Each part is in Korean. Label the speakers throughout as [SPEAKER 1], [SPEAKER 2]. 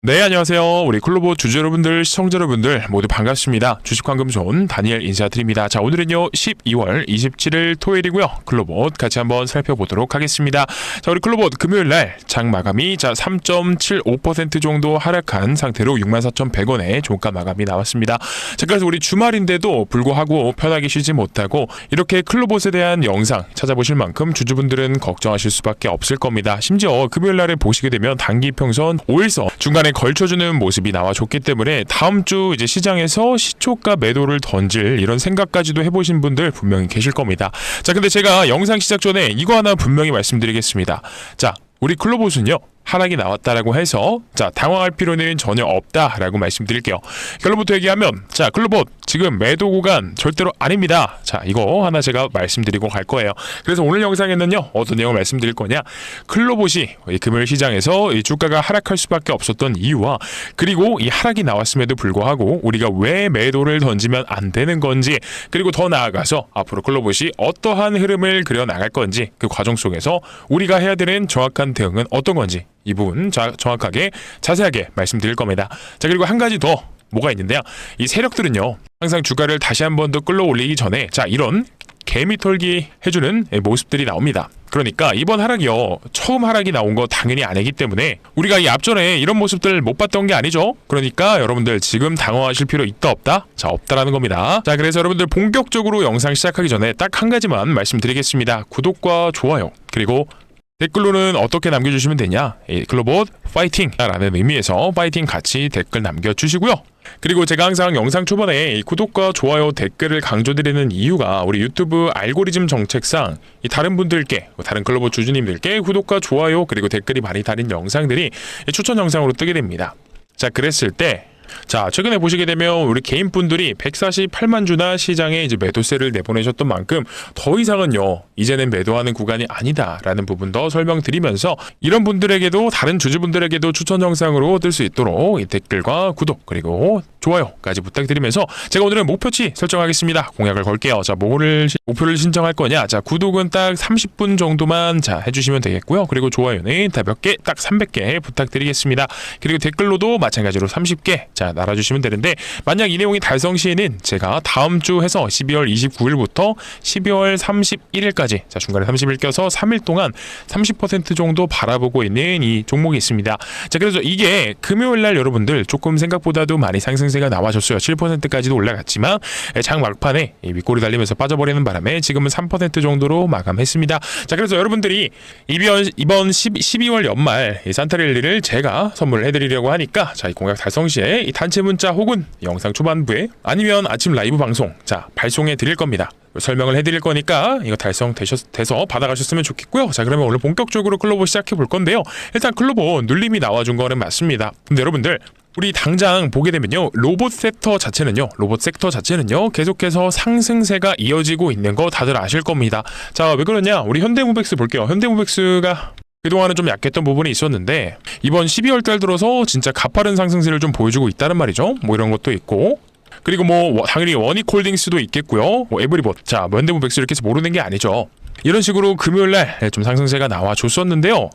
[SPEAKER 1] 네, 안녕하세요. 우리 클로버 주주 여러분들, 시청자 여러분들 모두 반갑습니다. 주식황금손 다니엘 인사드립니다. 자, 오늘은요 12월 27일 토요일이고요. 클로버 같이 한번 살펴보도록 하겠습니다. 자, 우리 클로버 금요일날 장 마감이 3.75% 정도 하락한 상태로 64,100원에 종가 마감이 나왔습니다. 자, 그래서 우리 주말인데도 불구하고 편하게 쉬지 못하고 이렇게 클로버에 대한 영상 찾아보실 만큼 주주분들은 걱정하실 수밖에 없을 겁니다. 심지어 금요일날에 보시게 되면 단기 평선 5일선 중간에 걸쳐주는 모습이 나와줬기 때문에 다음 주 이제 시장에서 시초가 매도를 던질 이런 생각까지도 해보신 분들 분명히 계실 겁니다. 자, 근데 제가 영상 시작 전에 이거 하나 분명히 말씀드리겠습니다. 자, 우리 클로봇은요 하락이 나왔다라고 해서 당황할 필요는 전혀 없다라고 말씀드릴게요. 결론부터 얘기하면 클로봇 지금 매도 구간 절대로 아닙니다. 자, 이거 하나 제가 말씀드리고 갈 거예요. 그래서 오늘 영상에는요 어떤 내용을 말씀드릴 거냐, 클로봇이 이 금요일 시장에서 이 주가가 하락할 수밖에 없었던 이유와 그리고 이 하락이 나왔음에도 불구하고 우리가 왜 매도를 던지면 안 되는 건지, 그리고 더 나아가서 앞으로 클로봇이 어떠한 흐름을 그려 나갈 건지, 그 과정 속에서 우리가 해야 되는 정확한 대응은 어떤 건지 이 부분 정확하게 자세하게 말씀드릴 겁니다. 자, 그리고 한 가지 더 뭐가 있는데요, 이 세력들은요 항상 주가를 다시 한 번 더 끌어올리기 전에 이런 개미 털기 해주는 모습들이 나옵니다. 그러니까 이번 하락이요 처음 하락이 나온 거 당연히 아니기 때문에 우리가 이 앞전에 이런 모습들 못 봤던 게 아니죠. 그러니까 여러분들 지금 당황하실 필요 있다 없다? 없다라는 겁니다. 자, 그래서 여러분들 본격적으로 영상 시작하기 전에 딱 한 가지만 말씀드리겠습니다. 구독과 좋아요 그리고 댓글로는 어떻게 남겨주시면 되냐, 클로봇 파이팅! 라는 의미에서 파이팅 같이 댓글 남겨주시고요. 그리고 제가 항상 영상 초반에 구독과 좋아요 댓글을 강조드리는 이유가 우리 유튜브 알고리즘 정책상 다른 분들께, 다른 클로봇 주주님들께 구독과 좋아요 그리고 댓글이 많이 달린 영상들이 추천 영상으로 뜨게 됩니다. 자, 그랬을 때 최근에 보시게 되면 우리 개인분들이 148만 주나 시장에 이제 매도세를 내보내셨던 만큼 더 이상은요 이제는 매도하는 구간이 아니다라는 부분 더 설명드리면서 이런 분들에게도, 다른 주주분들에게도 추천 영상으로 뜰 수 있도록 이 댓글과 구독 그리고 좋아요까지 부탁드리면서 제가 오늘은 목표치 설정하겠습니다. 공약을 걸게요. 목표를 신청할 거냐, 구독은 딱 30분 정도만 해주시면 되겠고요. 그리고 좋아요는 몇 개, 딱 300개 부탁드리겠습니다. 그리고 댓글로도 마찬가지로 30개 날아주시면 되는데, 만약 이 내용이 달성 시에는 제가 다음 주 해서 12월 29일부터 12월 31일까지 중간에 30일 껴서 3일 동안 30% 정도 바라보고 있는 이 종목이 있습니다. 자, 그래서 이게 금요일날 여러분들 조금 생각보다도 많이 상승세가 나와줬어요. 7%까지도 올라갔지만 장 막판에 윗골이 달리면서 빠져버리는 바람에 지금은 3% 정도로 마감했습니다. 자, 그래서 여러분들이 이번 12월 연말 이 산타랠리를 제가 선물을 해드리려고 하니까 이 공약 달성 시에 이 단체 문자 혹은 영상 초반부에 아니면 아침 라이브 방송 발송해 드릴 겁니다. 설명을 해드릴 거니까 이거 달성돼서 받아가셨으면 좋겠고요. 자, 그러면 오늘 본격적으로 클로버 시작해 볼 건데요. 일단 클로버 눌림이 나와준 거는 맞습니다. 근데 여러분들 우리 당장 보게 되면요 로봇 섹터 자체는요 계속해서 상승세가 이어지고 있는 거 다들 아실 겁니다. 자, 왜 그러냐, 우리 현대모백스 볼게요. 현대모백스가 그동안은 좀 약했던 부분이 있었는데 이번 12월 달 들어서 진짜 가파른 상승세를 좀 보여주고 있다는 말이죠. 이런 것도 있고, 그리고 당연히 원익홀딩스도 있겠고요. 에브리봇, 현대모백스 이렇게 해서 모르는 게 아니죠. 이런 식으로 금요일날 좀 상승세가 나와줬었는데요.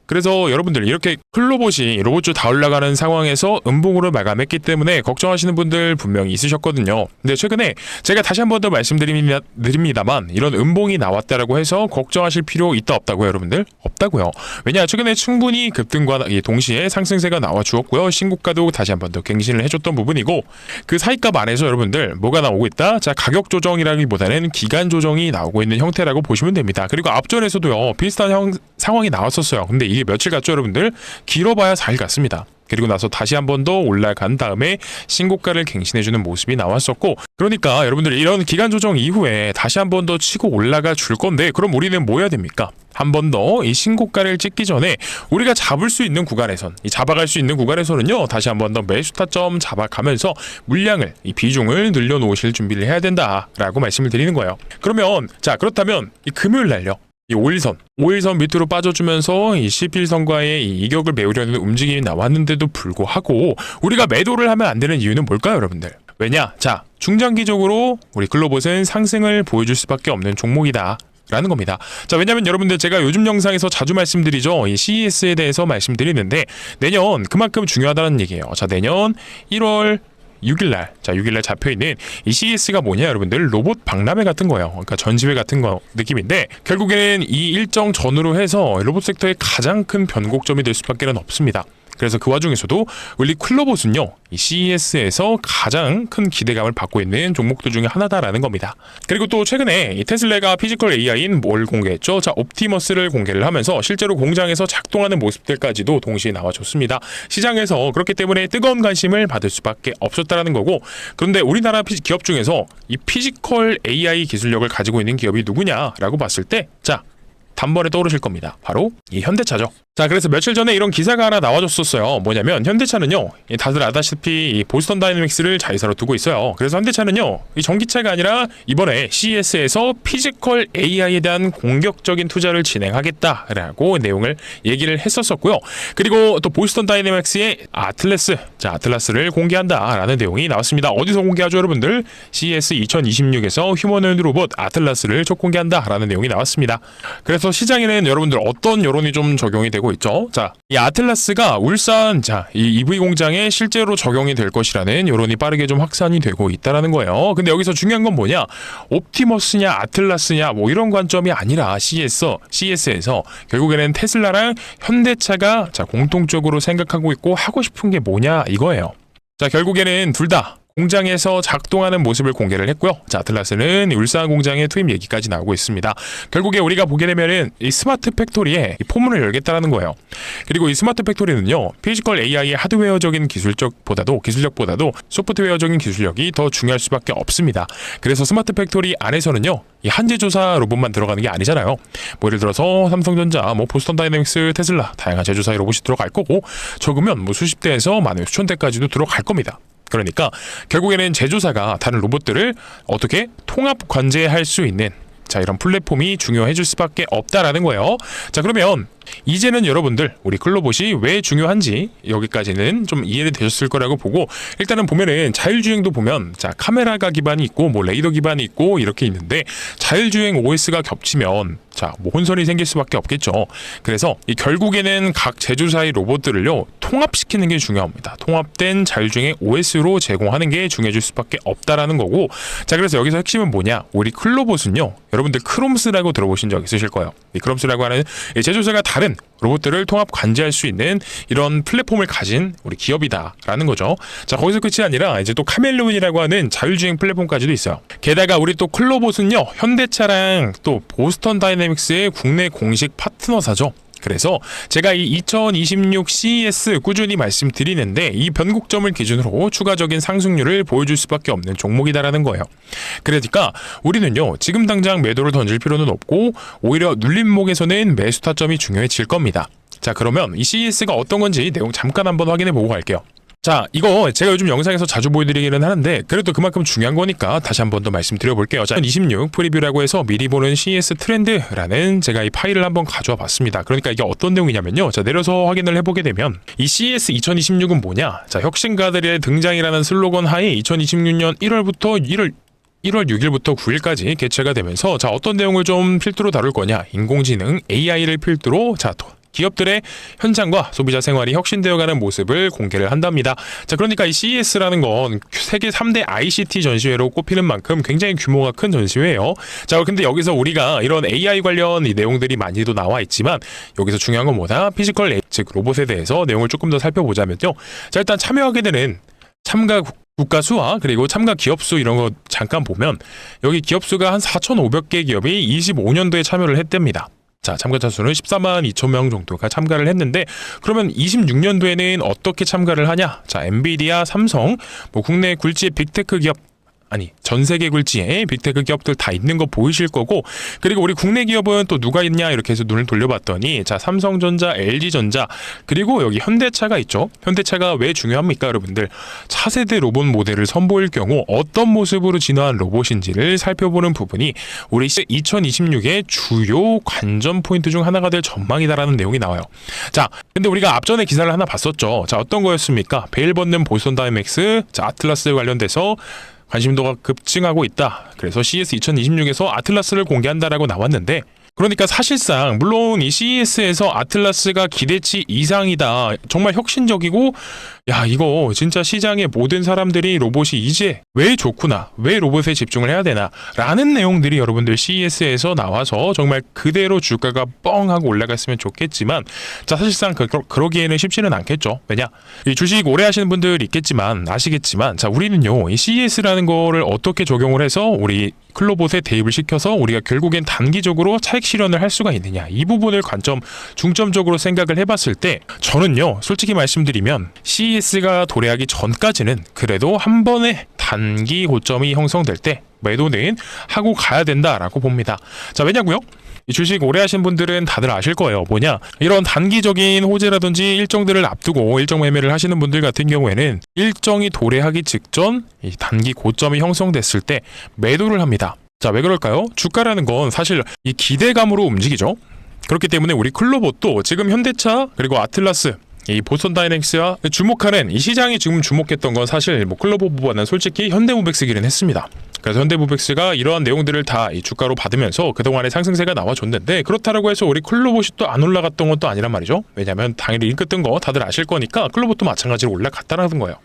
[SPEAKER 1] 그래서 여러분들 이렇게 클로봇이 로봇주 다 올라가는 상황에서 음봉으로 마감했기 때문에 걱정하시는 분들 분명히 있으셨거든요. 근데 최근에 제가 다시 한 번 더 말씀드립니다만 이런 음봉이 나왔다라고 해서 걱정하실 필요 있다 없다고요, 여러분들? 없다고요. 왜냐, 최근에 충분히 급등과 동시에 상승세가 나와 주었고요. 신고가도 다시 한 번 더 갱신을 해줬던 부분이고, 그 사이값 안에서 여러분들 뭐가 나오고 있다? 가격 조정이라기보다는 기간 조정이 나오고 있는 형태라고 보시면 됩니다. 그리고 앞전에서도요 비슷한 상황이 나왔었어요. 근데 이게 며칠 갔죠, 여러분들? 길어봐야 4일 갔습니다. 그리고 나서 다시 한 번 더 올라간 다음에 신고가를 갱신해주는 모습이 나왔었고, 그러니까 여러분들 이런 기간 조정 이후에 다시 한 번 더 치고 올라가 줄 건데, 그럼 우리는 뭐 해야 됩니까? 한 번 더 이 신고가를 찍기 전에 우리가 잡을 수 있는 구간에선, 잡아갈 수 있는 구간에서는요 다시 한 번 더 매수 타점 잡아가면서 물량을, 이 비중을 늘려놓으실 준비를 해야 된다라고 말씀을 드리는 거예요. 그러면 그렇다면 이 금요일 날요 이 5일선 밑으로 빠져주면서 이 11선과의 이 이격을 메우려는 움직임이 나왔는데도 불구하고 우리가 매도를 하면 안 되는 이유는 뭘까요, 여러분들? 왜냐? 중장기적으로 우리 클로봇은 상승을 보여줄 수밖에 없는 종목이다. 라는 겁니다. 자, 왜냐면 여러분들 제가 요즘 영상에서 자주 말씀드리죠. 이 CES에 대해서 말씀드리는데 내년 그만큼 중요하다는 얘기예요. 자, 내년 1월 6일날, 자, 6일날 잡혀있는 이 CES가 뭐냐, 여러분들? 로봇 박람회 같은 거예요. 그러니까 전시회 같은 거 느낌인데, 결국에는 이 일정 전후로 해서 로봇 섹터의 가장 큰 변곡점이 될 수밖에 없습니다. 그래서 그 와중에서도 우리 클로봇은요, 이 CES에서 가장 큰 기대감을 받고 있는 종목들 중에 하나다라는 겁니다. 그리고 또 최근에 이 테슬라가 피지컬 AI인 뭘 공개했죠? 자, 옵티머스를 공개를 하면서 실제로 공장에서 작동하는 모습들까지도 동시에 나와줬습니다. 시장에서 그렇기 때문에 뜨거운 관심을 받을 수밖에 없었다라는 거고, 그런데 우리나라 기업 중에서 이 피지컬 AI 기술력을 가지고 있는 기업이 누구냐라고 봤을 때, 자, 단번에 떠오르실 겁니다. 바로 이 현대차죠. 자, 그래서 며칠 전에 이런 기사가 하나 나와줬었어요. 뭐냐면 현대차는요, 다들 아다시피 이 보스턴 다이내믹스를 자회사로 두고 있어요. 그래서 현대차는요, 이 전기차가 아니라 이번에 CES에서 피지컬 AI에 대한 공격적인 투자를 진행하겠다라고 내용을 얘기를 했었었고요. 그리고 또 보스턴 다이내믹스의 아틀라스, 자, 아틀라스를 공개한다라는 내용이 나왔습니다. 어디서 공개하죠, 여러분들? CES 2026에서 휴머노이드 로봇 아틀라스를 첫 공개한다라는 내용이 나왔습니다. 그래서 시장에는 여러분들 어떤 여론이 좀 적용이 되고 있죠. 자, 이 아틀라스가 울산, 자, 이 EV 공장에 실제로 적용이 될 것이라는 여론이 빠르게 좀 확산이 되고 있다라는 거예요. 근데 여기서 중요한 건 뭐냐? 옵티머스냐 아틀라스냐 뭐 이런 관점이 아니라 CES에서 결국에는 테슬라랑 현대차가 자, 공통적으로 생각하고 있고 하고 싶은 게 뭐냐 이거예요. 자, 결국에는 둘 다 공장에서 작동하는 모습을 공개를 했고요. 자, 아틀라스는 울산 공장의 투입 얘기까지 나오고 있습니다. 결국에 우리가 보게 되면은 이 스마트 팩토리에 이 포문을 열겠다라는 거예요. 그리고 이 스마트 팩토리는요, 피지컬 AI의 하드웨어적인 기술력보다도 소프트웨어적인 기술력이 더 중요할 수밖에 없습니다. 그래서 스마트 팩토리 안에서는요, 이 한 제조사 로봇만 들어가는 게 아니잖아요. 뭐 예를 들어서 삼성전자, 뭐 보스턴 다이내믹스, 테슬라 다양한 제조사의 로봇이 들어갈 거고, 적으면 뭐 수십 대에서 많은 수천 대까지도 들어갈 겁니다. 그러니까 결국에는 제조사가 다른 로봇들을 어떻게 통합 관제할 수 있는, 자, 이런 플랫폼이 중요해질 수밖에 없다라는 거예요. 자, 그러면 이제는 여러분들 우리 클로봇이 왜 중요한지 여기까지는 좀 이해를 되셨을 거라고 보고, 일단은 보면은 자율주행도 보면 자, 카메라가 기반이 있고 뭐 레이더 기반이 있고 이렇게 있는데, 자율주행 OS가 겹치면 자, 뭐 혼선이 생길 수밖에 없겠죠. 그래서 이 결국에는 각 제조사의 로봇들을요, 통합시키는 게 중요합니다. 통합된 자율주행 OS로 제공하는 게 중요해질 수밖에 없다라는 거고, 자, 그래서 여기서 핵심은 뭐냐? 우리 클로봇은요, 여러분들 크롬스라고 들어보신 적 있으실 거예요. 이 크롬스라고 하는 제조사가 다른 로봇들을 통합 관제할 수 있는 이런 플랫폼을 가진 우리 기업이다라는 거죠. 자, 거기서 끝이 아니라 이제 또 카멜레온이라고 하는 자율주행 플랫폼까지도 있어요. 게다가 우리 또 클로봇은요, 현대차랑 또 보스턴 다이내믹스의 국내 공식 파트너사죠. 그래서 제가 이 2026 CES 꾸준히 말씀드리는데, 이 변곡점을 기준으로 추가적인 상승률을 보여줄 수밖에 없는 종목이다라는 거예요. 그러니까 우리는요, 지금 당장 매도를 던질 필요는 없고 오히려 눌림목에서는 매수 타점이 중요해질 겁니다. 자, 그러면 이 CES가 어떤 건지 내용 잠깐 한번 확인해 보고 갈게요. 자, 이거 제가 요즘 영상에서 자주 보여드리기는 하는데 그래도 그만큼 중요한 거니까 다시 한번 더 말씀드려볼게요. 자, 26 프리뷰라고 해서 미리 보는 CES 트렌드라는 제가 이 파일을 한번 가져와 봤습니다. 그러니까 이게 어떤 내용이냐면요, 자, 내려서 확인을 해보게 되면 이 CES 2026은 뭐냐? 자, 혁신가들의 등장이라는 슬로건 하에 2026년 1월 6일부터 9일까지 개최가 되면서, 자, 어떤 내용을 좀 필두로 다룰 거냐? 인공지능 AI를 필두로, 자, 기업들의 현장과 소비자 생활이 혁신되어가는 모습을 공개를 한답니다. 자, 그러니까 이 CES라는 건 세계 3대 ICT 전시회로 꼽히는 만큼 굉장히 규모가 큰 전시회예요. 자, 근데 여기서 우리가 이런 AI 관련 이 내용들이 많이도 나와 있지만, 여기서 중요한 건 뭐다? 피지컬 AI, 즉 로봇에 대해서 내용을 조금 더 살펴보자면요. 자, 일단 참여하게 되는 참가 국가 수와 그리고 참가 기업 수 이런 거 잠깐 보면, 여기 기업 수가 한 4,500개 기업이 25년도에 참여를 했답니다. 자, 참가자 수는 14만 2천 명 정도가 참가를 했는데, 그러면 26년도에는 어떻게 참가를 하냐? 자, 엔비디아, 삼성, 뭐 국내 굴지의 빅테크 기업, 아니 전 세계 굴지에 빅테크 기업들 다 있는 거 보이실 거고, 그리고 우리 국내 기업은 또 누가 있냐 이렇게 해서 눈을 돌려봤더니, 자, 삼성전자, LG전자, 그리고 여기 현대차가 있죠. 현대차가 왜 중요합니까, 여러분들? 차세대 로봇 모델을 선보일 경우 어떤 모습으로 진화한 로봇인지를 살펴보는 부분이 우리 2026의 주요 관전 포인트 중 하나가 될 전망이다라는 내용이 나와요. 자, 근데 우리가 앞전에 기사를 하나 봤었죠. 자, 어떤 거였습니까? 베일 벗는 보스턴 다이내믹스, 자, 아틀라스 관련돼서 관심도가 급증하고 있다. 그래서 CES 2026에서 아틀라스를 공개한다라고 나왔는데, 그러니까 사실상 물론 이 CES에서 아틀라스가 기대치 이상이다. 정말 혁신적이고, 야, 이거 진짜 시장의 모든 사람들이 로봇이 이제 왜 좋구나, 왜 로봇에 집중을 해야 되나 라는 내용들이 여러분들 CES에서 나와서 정말 그대로 주가가 뻥 하고 올라갔으면 좋겠지만, 자, 사실상 그러기에는 쉽지는 않겠죠. 왜냐, 이 주식 오래 하시는 분들 있겠지만 아시겠지만, 자, 우리는요 이 CES라는 거를 어떻게 적용을 해서 우리 클로봇에 대입을 시켜서 우리가 결국엔 단기적으로 차익 실현을 할 수가 있느냐, 이 부분을 중점적으로 생각을 해봤을 때, 저는요 솔직히 말씀드리면 CES가 도래하기 전까지는 그래도 한 번에 단기 고점이 형성될 때 매도는 하고 가야 된다라고 봅니다. 자, 왜냐고요? 이 주식 오래 하신 분들은 다들 아실 거예요. 뭐냐, 이런 단기적인 호재라든지 일정들을 앞두고 일정 매매를 하시는 분들 같은 경우에는 일정이 도래하기 직전 이 단기 고점이 형성됐을 때 매도를 합니다. 자, 왜 그럴까요? 주가라는 건 사실 이 기대감으로 움직이죠. 그렇기 때문에 우리 클로봇도 지금 현대차 그리고 아틀라스, 이 보스턴 다이내믹스와 주목하는, 이 시장이 지금 주목했던 건 사실 클로봇보다는 솔직히 현대모백스기는 했습니다. 그래서 현대모백스가 이러한 내용들을 다 이 주가로 받으면서 그동안의 상승세가 나와줬는데, 그렇다라고 해서 우리 클로봇이 또 안 올라갔던 것도 아니란 말이죠. 왜냐하면 당연히 링크 뜬 거 다들 아실 거니까 클로봇도 마찬가지로 올라갔다라는 거예요.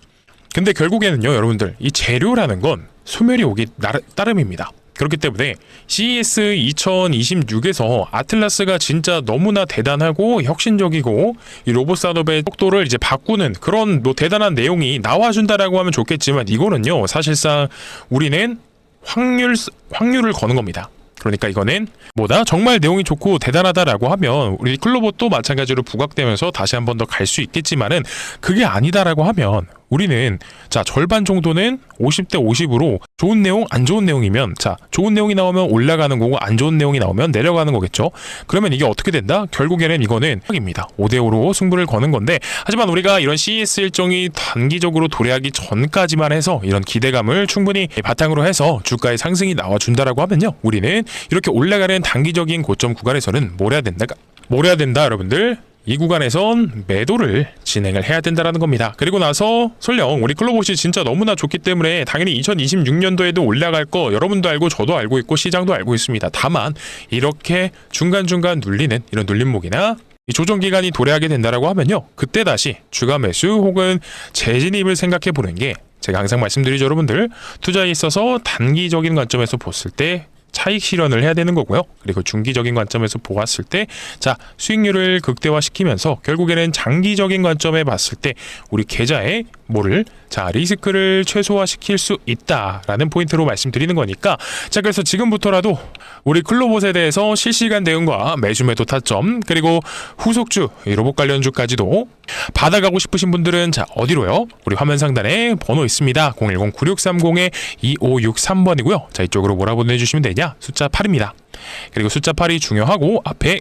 [SPEAKER 1] 근데 결국에는요 여러분들, 이 재료라는 건 소멸이 오기 따름입니다. 그렇기 때문에 CES 2026에서 아틀라스가 진짜 너무나 대단하고 혁신적이고 이 로봇 산업의 속도를 이제 바꾸는 그런 대단한 내용이 나와준다라고 하면 좋겠지만, 이거는요 사실상 우리는 확률을 거는 겁니다. 그러니까 이거는 뭐다? 정말 내용이 좋고 대단하다라고 하면 우리 클로봇도 마찬가지로 부각되면서 다시 한 번 더 갈 수 있겠지만은, 그게 아니다라고 하면 우리는 자 절반 정도는 50대 50으로 좋은 내용, 안 좋은 내용이면, 자 좋은 내용이 나오면 올라가는 거고 안 좋은 내용이 나오면 내려가는 거겠죠. 그러면 이게 어떻게 된다? 결국에는 이거는 입니다. 5대5로 승부를 거는 건데, 하지만 우리가 이런 CES 일정이 단기적으로 도래하기 전까지만 해서 이런 기대감을 충분히 바탕으로 해서 주가의 상승이 나와준다라고 하면요, 우리는 이렇게 올라가는 단기적인 고점 구간에서는 뭘 해야 된다 여러분들? 이 구간에선 매도를 진행을 해야 된다라는 겁니다. 그리고 나서 설령 우리 클로봇이 진짜 너무나 좋기 때문에 당연히 2026년도에도 올라갈 거 여러분도 알고 저도 알고 있고 시장도 알고 있습니다. 다만 이렇게 중간중간 눌리는 이런 눌림목이나 이 조정 기간이 도래하게 된다라고 하면요, 그때 다시 주가 매수 혹은 재진입을 생각해 보는 게, 제가 항상 말씀드리죠 여러분들, 투자에 있어서 단기적인 관점에서 봤을 때 차익 실현을 해야 되는 거고요. 그리고 중기적인 관점에서 보았을 때, 자 수익률을 극대화시키면서 결국에는 장기적인 관점에 봤을 때 우리 계좌에 리스크를 최소화시킬 수 있다라는 포인트로 말씀드리는 거니까, 자 그래서 지금부터라도 우리 클로봇에 대해서 실시간 대응과 매수 매도 타점, 그리고 후속주 로봇 관련주까지도 받아가고 싶으신 분들은 자 어디로요? 우리 화면 상단에 번호 있습니다. 010-9630-2563번이고요. 자 이쪽으로 뭐라 보내주시면 되냐? 숫자 8입니다. 그리고 숫자 8이 중요하고 앞에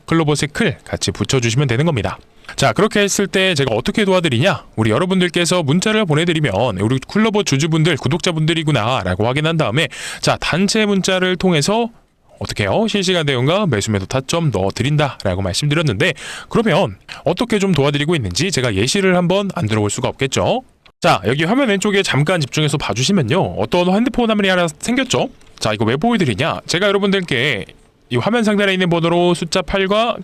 [SPEAKER 1] 클로봇의 같이 붙여주시면 되는 겁니다. 자 그렇게 했을 때 제가 어떻게 도와드리냐, 우리 여러분들께서 문자를 보내드리면 우리 클로봇 주주분들 구독자분들이구나 라고 확인한 다음에, 자 단체 문자를 통해서 어떻게 해요? 실시간 대응과 매수 매도 타점 넣어드린다 라고 말씀드렸는데, 그러면 어떻게 좀 도와드리고 있는지 제가 예시를 한번 안 들어볼 수가 없겠죠. 자 여기 화면 왼쪽에 잠깐 집중해서 봐주시면요, 어떤 핸드폰 화면이 하나 생겼죠. 자 이거 왜 보여드리냐, 제가 여러분들께 이 화면 상단에 있는 번호로 숫자 8과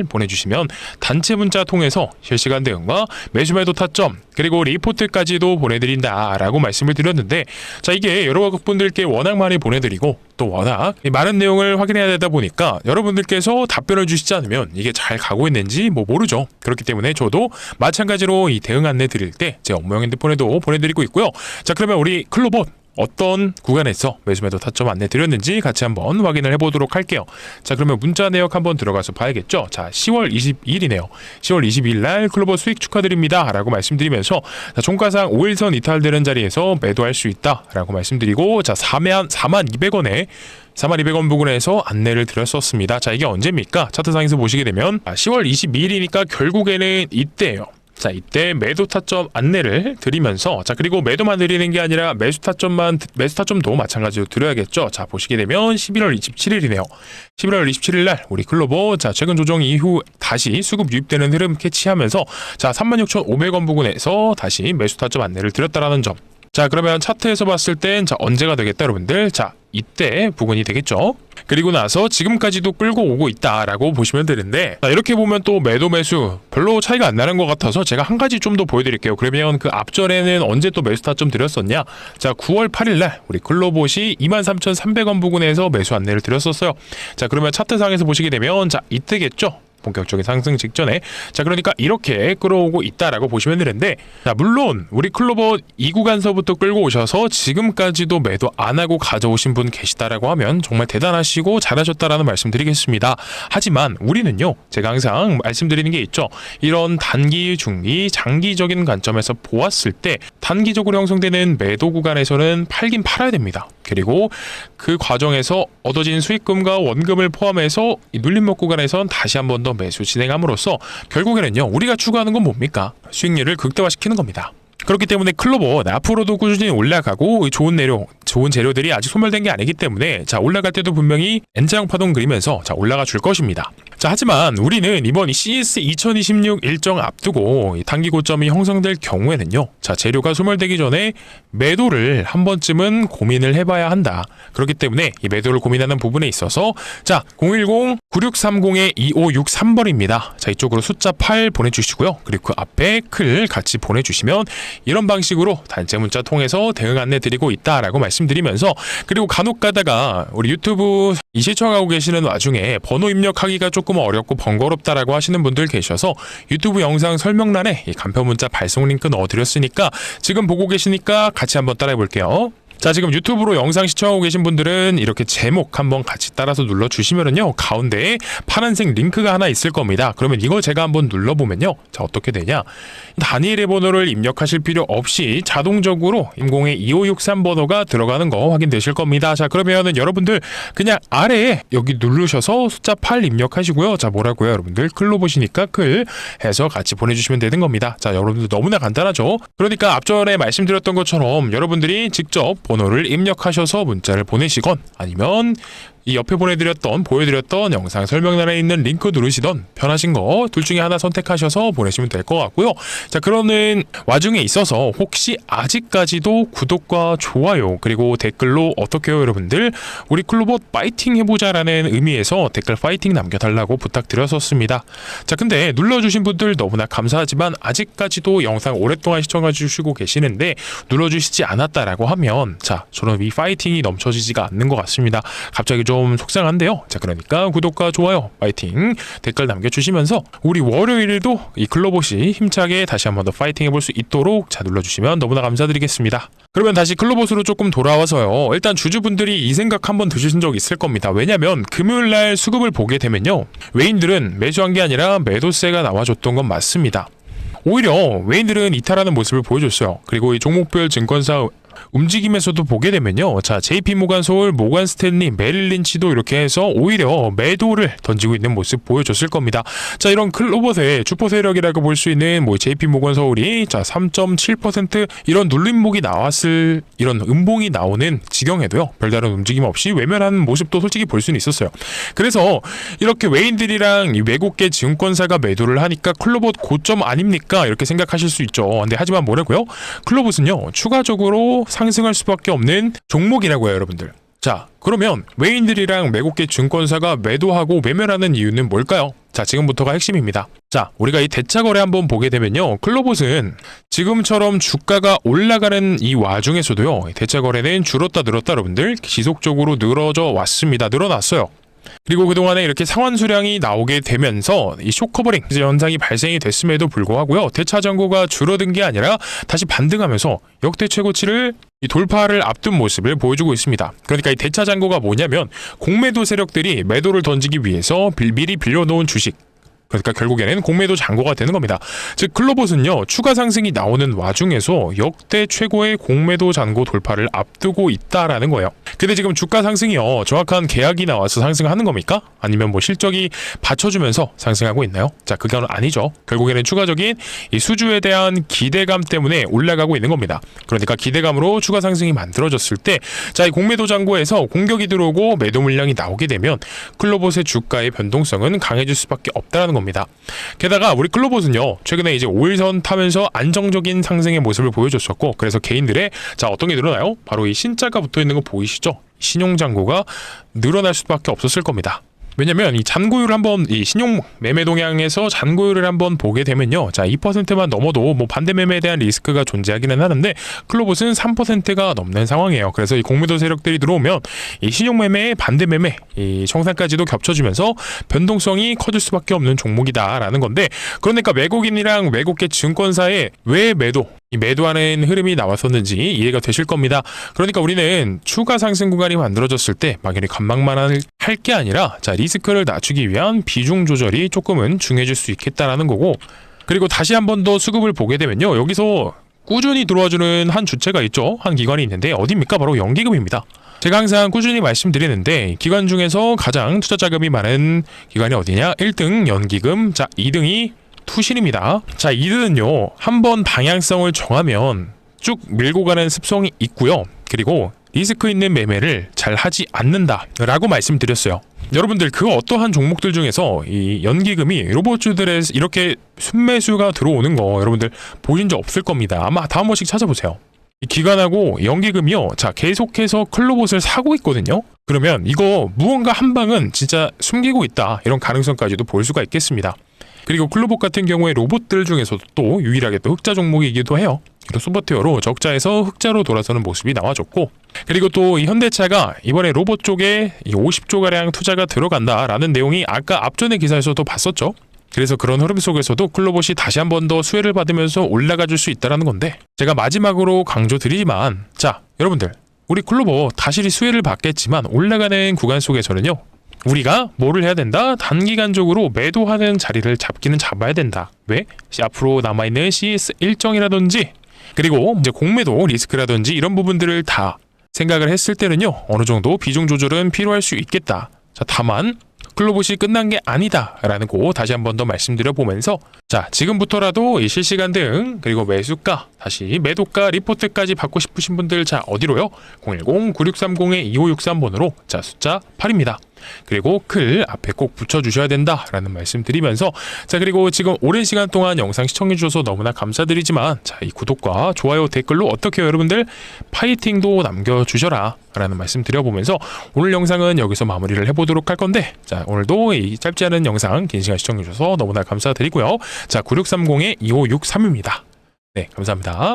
[SPEAKER 1] 보내주시면 단체 문자 통해서 실시간 대응과 매수 매도 타점 그리고 리포트까지도 보내드린다라고 말씀을 드렸는데, 자 이게 여러분들께 워낙 많이 보내드리고 또 워낙 많은 내용을 확인해야 되다 보니까 여러분들께서 답변을 주시지 않으면 이게 잘 가고 있는지 모르죠. 그렇기 때문에 저도 마찬가지로 이 대응 안내 드릴 때 제 업무용 핸드폰에도 보내드리고 있고요. 자 그러면 우리 클로봇 어떤 구간에서 매수 매도 타점 안내 드렸는지 같이 한번 확인을 해보도록 할게요. 자 그러면 문자 내역 한번 들어가서 봐야겠죠. 자 10월 22일이네요. 10월 22일 날 클로봇 수익 축하드립니다 라고 말씀드리면서, 자 종가상 5일선 이탈되는 자리에서 매도할 수 있다 라고 말씀드리고, 자 42,200원 부근에서 안내를 드렸었습니다. 자 이게 언제입니까? 차트상에서 보시게 되면 10월 22일이니까 결국에는 이때예요. 자 이때 매도 타점 안내를 드리면서, 자 그리고 매도만 드리는 게 아니라 매수 타점도 마찬가지로 드려야겠죠. 자 보시게 되면 11월 27일이네요. 11월 27일 날 우리 클로봇 자 최근 조정 이후 다시 수급 유입되는 흐름 캐치하면서 자 36,500원 부근에서 다시 매수 타점 안내를 드렸다라는 점. 자, 그러면 차트에서 봤을 땐 자, 언제가 되겠다 여러분들? 자, 이때 부근이 되겠죠. 그리고 나서 지금까지도 끌고 오고 있다라고 보시면 되는데, 자, 이렇게 보면 또 매도 매수 별로 차이가 안 나는 것 같아서 제가 한 가지 좀 더 보여드릴게요. 그러면 그 앞전에는 언제 또 매수 타점 드렸었냐? 자, 9월 8일날 우리 클로봇이 23,300원 부근에서 매수 안내를 드렸었어요. 자, 그러면 차트상에서 보시게 되면 자, 이때겠죠. 본격적인 상승 직전에. 자, 그러니까 이렇게 끌어오고 있다라고 보시면 되는데, 자, 물론 우리 클로봇 이 구간서부터 끌고 오셔서 지금까지도 매도 안 하고 가져오신 분 계시다라고 하면 정말 대단하시고 잘하셨다라는 말씀 드리겠습니다. 하지만 우리는요, 제가 항상 말씀드리는 게 있죠. 이런 단기, 중기, 장기적인 관점에서 보았을 때 단기적으로 형성되는 매도 구간에서는 팔긴 팔아야 됩니다. 그리고 그 과정에서 얻어진 수익금과 원금을 포함해서 이 눌림목 구간에선 다시 한 번 더 매수 진행함으로써 결국에는요, 우리가 추구하는 건 뭡니까? 수익률을 극대화시키는 겁니다. 그렇기 때문에 클로봇 앞으로도 꾸준히 올라가고 좋은 재료들이 아직 소멸된 게 아니기 때문에 자, 올라갈 때도 분명히 N자형 파동 그리면서 자, 올라가 줄 것입니다. 자, 하지만 우리는 이번 CS 2026 일정 앞두고 단기 고점이 형성될 경우에는요, 자, 재료가 소멸되기 전에 매도를 한 번쯤은 고민을 해봐야 한다. 그렇기 때문에 이 매도를 고민하는 부분에 있어서 자, 010-9630-2563번입니다. 자, 이쪽으로 숫자 8 보내주시고요. 그리고 그 앞에 클 같이 보내주시면 이런 방식으로 단체 문자 통해서 대응 안내 드리고 있다라고 말씀드리면서, 그리고 간혹 가다가 우리 유튜브 시청하고 계시는 와중에 번호 입력하기가 조금 어렵고 번거롭다라고 하시는 분들 계셔서 유튜브 영상 설명란에 이 간편 문자 발송 링크 넣어드렸으니까 지금 보고 계시니까 같이 한번 따라해 볼게요. 자, 지금 유튜브로 영상 시청하고 계신 분들은 이렇게 제목 한번 같이 따라서 눌러주시면은요, 가운데에 파란색 링크가 하나 있을 겁니다. 그러면 이걸 제가 한번 눌러보면요, 자, 어떻게 되냐? 다니엘의 번호를 입력하실 필요 없이 자동적으로 임공의 2563 번호가 들어가는 거 확인되실 겁니다. 자, 그러면은 여러분들 그냥 아래에 여기 누르셔서 숫자 8 입력하시고요. 자, 뭐라고요 여러분들? 클로 보시니까 클 해서 같이 보내주시면 되는 겁니다. 자, 여러분들 너무나 간단하죠? 그러니까 앞전에 말씀드렸던 것처럼 여러분들이 직접 번호를 입력하셔서 문자를 보내시건, 아니면 이 옆에 보여드렸던 영상 설명란에 있는 링크 누르시던 편하신 거 둘 중에 하나 선택하셔서 보내시면 될 것 같고요. 자, 그러는 와중에 있어서 혹시 아직까지도 구독과 좋아요 그리고 댓글로 어떻게 해요 여러분들? 우리 클로봇 파이팅 해보자라는 의미에서 댓글 파이팅 남겨달라고 부탁드렸었습니다. 자, 근데 눌러주신 분들 너무나 감사하지만 아직까지도 영상 오랫동안 시청해주시고 계시는데 눌러주시지 않았다라고 하면 자, 저는 이 파이팅이 넘쳐지지가 않는 것 같습니다. 갑자기 좀 속상한데요. 자, 그러니까 구독과 좋아요, 파이팅, 댓글 남겨주시면서 우리 월요일도 이 클로봇이 힘차게 다시 한 번 더 파이팅 해볼 수 있도록 자, 눌러주시면 너무나 감사드리겠습니다. 그러면 다시 클로봇으로 조금 돌아와서요, 일단 주주분들이 이 생각 한번 드신 적 있을 겁니다. 왜냐면 금요일날 수급을 보게 되면요, 외인들은 매수한 게 아니라 매도세가 나와줬던 건 맞습니다. 오히려 외인들은 이탈하는 모습을 보여줬어요. 그리고 이 종목별 증권사 움직임에서도 보게 되면요, 자, JP모간 서울, 모간 스탠리, 메릴 린치도 이렇게 해서 오히려 매도를 던지고 있는 모습 보여줬을 겁니다. 자, 이런 클로봇의 주포 세력이라고 볼 수 있는 뭐 JP모간 서울이 자 3.7% 이런 눌림목이 나왔을, 이런 음봉이 나오는 지경에도요, 별다른 움직임 없이 외면하는 모습도 솔직히 볼 수는 있었어요. 그래서 이렇게 외인들이랑 이 외국계 증권사가 매도를 하니까 클로봇 고점 아닙니까? 이렇게 생각하실 수 있죠. 근데 하지만 뭐라고요? 클로봇은요, 추가적으로 상승할 수밖에 없는 종목이라고 해요 여러분들. 자, 그러면 외인들이랑 외국계 증권사가 매도하고 외면하는 이유는 뭘까요? 자, 지금부터가 핵심입니다. 자, 우리가 이 대차 거래 한번 보게 되면요, 클로봇은 지금처럼 주가가 올라가는 이 와중에서도요, 대차 거래는 줄었다 늘었다 여러분들 지속적으로 늘어져 왔습니다. 늘어났어요. 그리고 그동안에 이렇게 상환 수량이 나오게 되면서 이 숏커버링 현상이 발생이 됐음에도 불구하고요, 대차 잔고가 줄어든 게 아니라 다시 반등하면서 역대 최고치를 이 돌파를 앞둔 모습을 보여주고 있습니다. 그러니까 이 대차 잔고가 뭐냐면 공매도 세력들이 매도를 던지기 위해서 미리 빌려놓은 주식, 그러니까 결국에는 공매도 잔고가 되는 겁니다. 즉 클로봇은요, 추가 상승이 나오는 와중에서 역대 최고의 공매도 잔고 돌파를 앞두고 있다라는 거예요. 근데 지금 주가 상승이요, 정확한 계약이 나와서 상승하는 겁니까? 아니면 뭐 실적이 받쳐주면서 상승하고 있나요? 자, 그건 아니죠. 결국에는 추가적인 이 수주에 대한 기대감 때문에 올라가고 있는 겁니다. 그러니까 기대감으로 추가 상승이 만들어졌을 때, 자, 이 공매도 잔고에서 공격이 들어오고 매도 물량이 나오게 되면 클로봇의 주가의 변동성은 강해질 수밖에 없다라는 겁니다. 겁니다. 게다가 우리 클로봇은요, 최근에 이제 5일선 타면서 안정적인 상승의 모습을 보여줬었고, 그래서 개인들의 자 어떤 게 늘어나요? 바로 이 신자가 붙어 있는 거 보이시죠? 신용 잔고가 늘어날 수밖에 없었을 겁니다. 왜냐면 이 잔고율을 한번 이 신용 매매 동향에서 잔고율을 한번 보게 되면요, 자 2%만 넘어도 뭐 반대 매매에 대한 리스크가 존재하기는 하는데 클로봇은 3%가 넘는 상황이에요. 그래서 이 공매도 세력들이 들어오면 이 신용 매매의 반대 매매, 이 청산까지도 겹쳐지면서 변동성이 커질 수밖에 없는 종목이다라는 건데, 그러니까 외국인이랑 외국계 증권사에 왜 매도하는 흐름이 나왔었는지 이해가 되실 겁니다. 그러니까 우리는 추가 상승 구간이 만들어졌을 때 막연히 관망만 할 게 아니라 자 리스크를 낮추기 위한 비중 조절이 조금은 중요해질 수 있겠다라는 거고, 그리고 다시 한 번 더 수급을 보게 되면요, 여기서 꾸준히 들어와주는 한 주체가 있죠. 한 기관이 있는데 어디입니까? 바로 연기금입니다. 제가 항상 꾸준히 말씀드리는데 기관 중에서 가장 투자 자금이 많은 기관이 어디냐? 1등 연기금, 자 2등이 투신입니다. 자 이들은요, 한번 방향성을 정하면 쭉 밀고 가는 습성이 있고요. 그리고 리스크 있는 매매를 잘 하지 않는다라고 말씀드렸어요. 여러분들 그 어떠한 종목들 중에서 이 연기금이 로봇주들에 이렇게 순매수가 들어오는 거 여러분들 보신 적 없을 겁니다. 아마 다 한 번씩 찾아보세요. 이 기관하고 연기금이요, 자 계속해서 클로봇을 사고 있거든요. 그러면 이거 무언가 한 방은 진짜 숨기고 있다, 이런 가능성까지도 볼 수가 있겠습니다. 그리고 클로봇 같은 경우에 로봇들 중에서도 또 유일하게 또 흑자 종목이기도 해요. 그리고 소프트웨어로 적자에서 흑자로 돌아서는 모습이 나와줬고, 그리고 또 이 현대차가 이번에 로봇 쪽에 50조가량 투자가 들어간다라는 내용이 아까 앞전의 기사에서도 봤었죠. 그래서 그런 흐름 속에서도 클로봇이 다시 한 번 더 수혜를 받으면서 올라가 줄 수 있다는 건데, 제가 마지막으로 강조드리지만 자 여러분들, 우리 클로봇 다시 수혜를 받겠지만 올라가는 구간 속에서는요, 우리가 뭐를 해야 된다? 단기간적으로 매도하는 자리를 잡기는 잡아야 된다. 왜? 앞으로 남아있는 CS 일정이라든지 그리고 이제 공매도 리스크라든지 이런 부분들을 다 생각을 했을 때는요, 어느 정도 비중 조절은 필요할 수 있겠다. 자 다만 클로봇이 끝난 게 아니다 라는 거 다시 한 번 더 말씀드려 보면서, 자 지금부터라도 이 실시간 등 그리고 매수가 다시 매도가 리포트까지 받고 싶으신 분들, 자 어디로요? 010-9630-2563번으로 자 숫자 8입니다. 그리고 클 앞에 꼭 붙여주셔야 된다라는 말씀 드리면서, 자 그리고 지금 오랜 시간 동안 영상 시청해주셔서 너무나 감사드리지만 자 이 구독과 좋아요 댓글로 어떻게 여러분들 파이팅도 남겨주셔라 라는 말씀 드려보면서 오늘 영상은 여기서 마무리를 해보도록 할 건데, 자 오늘도 이 짧지 않은 영상 긴 시간 시청해주셔서 너무나 감사드리고요. 자 9630-2563입니다. 네 감사합니다.